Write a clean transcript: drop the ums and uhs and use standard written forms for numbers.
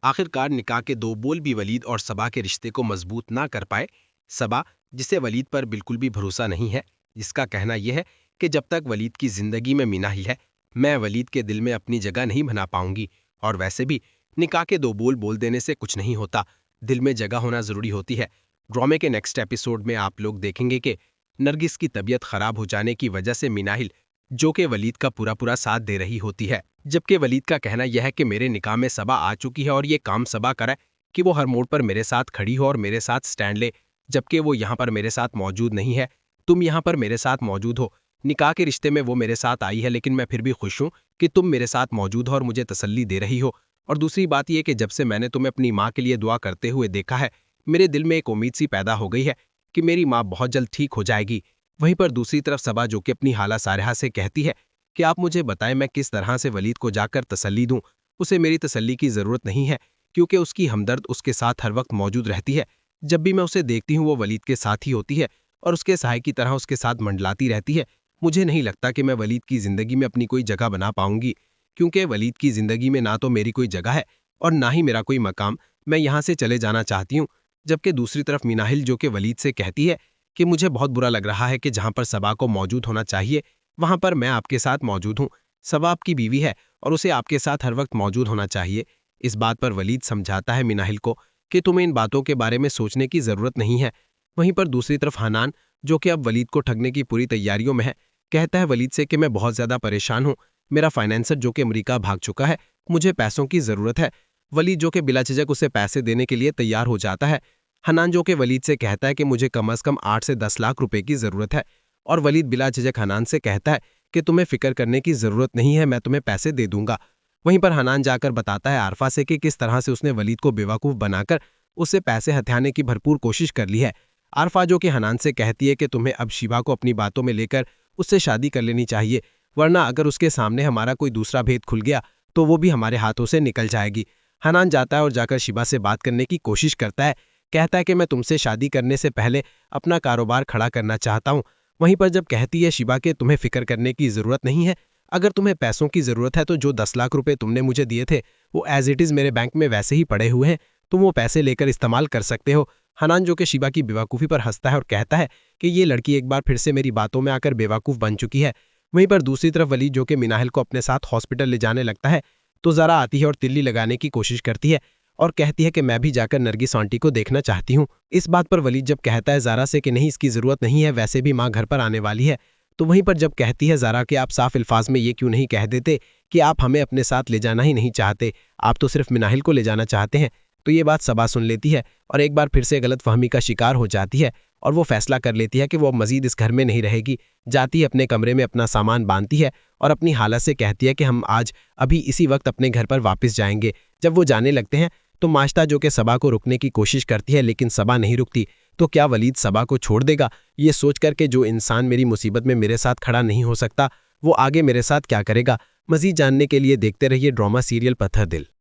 आखिरकार निकाह के दो बोल भी वलीद और सबा के रिश्ते को मजबूत ना कर पाए। सबा, जिसे वलीद पर बिल्कुल भी भरोसा नहीं है, जिसका कहना यह है कि जब तक वलीद की जिंदगी में मिनाहिल है, मैं वलीद के दिल में अपनी जगह नहीं बना पाऊंगी। और वैसे भी निकाह के दो बोल बोल देने से कुछ नहीं होता, दिल में जगह होना जरूरी होती है। ड्रामे के नेक्स्ट एपिसोड में आप लोग देखेंगे कि नरगिस की तबीयत खराब हो जाने की वजह से मिनाहिल, जो कि वलीद का पूरा पूरा साथ दे रही होती है, जबकि वलीद का कहना यह है कि मेरे निकाह में सबा आ चुकी है और ये काम सबा करे कि वो हर मोड़ पर मेरे साथ खड़ी हो और मेरे साथ स्टैंड ले, जबकि वो यहाँ पर मेरे साथ मौजूद नहीं है। तुम यहाँ पर मेरे साथ मौजूद हो, निकाह के रिश्ते में वो मेरे साथ आई है, लेकिन मैं फिर भी खुश हूँ कि तुम मेरे साथ मौजूद हो और मुझे तसल्ली दे रही हो। और दूसरी बात यह कि जब से मैंने तुम्हें अपनी माँ के लिए दुआ करते हुए देखा है, मेरे दिल में एक उम्मीद सी पैदा हो गई है कि मेरी माँ बहुत जल्द ठीक हो जाएगी। वहीं पर दूसरी तरफ सबा, जो कि अपनी हाला सारहा से कहती है कि आप मुझे बताएं मैं किस तरह से वलीद को जाकर तसल्ली दूं। उसे मेरी तसल्ली की जरूरत नहीं है, क्योंकि उसकी हमदर्द उसके साथ हर वक्त मौजूद रहती है। जब भी मैं उसे देखती हूँ वो वलीद के साथ ही होती है और उसके सहाय की तरह उसके साथ मंडलाती रहती है। मुझे नहीं लगता कि मैं वलीद की जिंदगी में अपनी कोई जगह बना पाऊंगी, क्योंकि वलीद की जिंदगी में ना तो मेरी कोई जगह है और ना ही मेरा कोई मकाम। मैं यहाँ से चले जाना चाहती हूँ। जबकि दूसरी तरफ मिनाहिल, जो कि वलीद से कहती है कि मुझे बहुत बुरा लग रहा है कि जहां पर सबा को मौजूद होना चाहिए वहां पर मैं आपके साथ मौजूद हूं। सबा आपकी बीवी है और उसे आपके साथ हर वक्त मौजूद होना चाहिए। इस बात पर वलीद समझाता है मिनाहिल को कि तुम्हें इन बातों के बारे में सोचने की जरूरत नहीं है। वहीं पर दूसरी तरफ हनान, जो कि अब वलीद को ठगने की पूरी तैयारियों में है, कहता है वलीद से कि मैं बहुत ज्यादा परेशान हूं। मेरा फाइनेंसर, जो कि अमेरिका भाग चुका है, मुझे पैसों की जरूरत है। वलीद, जो कि बिला झिझक उसे पैसे देने के लिए तैयार हो जाता है। हनान, जो कि वलीद से कहता है कि मुझे कम से कम 8 से 10 लाख रुपए की जरूरत है, और वलीद बिला झिझक हनान से कहता है कि तुम्हें फिक्र करने की जरूरत नहीं है, मैं तुम्हें पैसे दे दूंगा। वहीं पर हनान जाकर बताता है आरफा से कि किस तरह से उसने वलीद को बेवकूफ बनाकर उससे पैसे हथियाने की भरपूर कोशिश कर ली है। आरफा, जो कि हनान से कहती है कि तुम्हें अब शिवा को अपनी बातों में लेकर उससे शादी कर लेनी चाहिए, वरना अगर उसके सामने हमारा कोई दूसरा भेद खुल गया तो वो भी हमारे हाथों से निकल जाएगी। हनान जाता है और जाकर शिवा से बात करने की कोशिश करता है। कहता है कि मैं तुमसे शादी करने से पहले अपना कारोबार खड़ा करना चाहता हूँ। वहीं पर जब कहती है शिवा के तुम्हें फिक्र करने की जरूरत नहीं है, अगर तुम्हें पैसों की जरूरत है तो जो 10 लाख रुपए तुमने मुझे दिए थे वो एज इट इज मेरे बैंक में वैसे ही पड़े हुए हैं, तुम वो पैसे लेकर इस्तेमाल कर सकते हो। हनान, जो कि शिवा की बेवकूफ़ी पर हंसता है और कहता है कि ये लड़की एक बार फिर से मेरी बातों में आकर बेवकूफ़ बन चुकी है। वहीं पर दूसरी तरफ वलीद, जो कि मिनाहिल को अपने साथ हॉस्पिटल ले जाने लगता है, तो ज़रा आती है और तिल्ली लगाने की कोशिश करती है और कहती है कि मैं भी जाकर नरगिस आंटी को देखना चाहती हूँ। इस बात पर वलीद जब कहता है ज़ारा से कि नहीं, इसकी ज़रूरत नहीं है, वैसे भी माँ घर पर आने वाली है, तो वहीं पर जब कहती है ज़ारा कि आप साफ अल्फाज में ये क्यों नहीं कह देते कि आप हमें अपने साथ ले जाना ही नहीं चाहते, आप तो सिर्फ मिनाहिल को ले जाना चाहते हैं, तो ये बात सबा सुन लेती है और एक बार फिर से गलतफहमी का शिकार हो जाती है और वो फैसला कर लेती है कि वो मजीद इस घर में नहीं रहेगी। जाती है अपने कमरे में अपना सामान बांधती है और अपनी हालत से कहती है कि हम आज अभी इसी वक्त अपने घर पर वापस जाएंगे। जब वो जाने लगते हैं तो माश्ता, जो कि सबा को रुकने की कोशिश करती है लेकिन सबा नहीं रुकती, तो क्या वलीद सबा को छोड़ देगा? ये सोच कर के जो इंसान मेरी मुसीबत में मेरे साथ खड़ा नहीं हो सकता, वो आगे मेरे साथ क्या करेगा? मजीद जानने के लिए देखते रहिए ड्रामा सीरियल पत्थर दिल।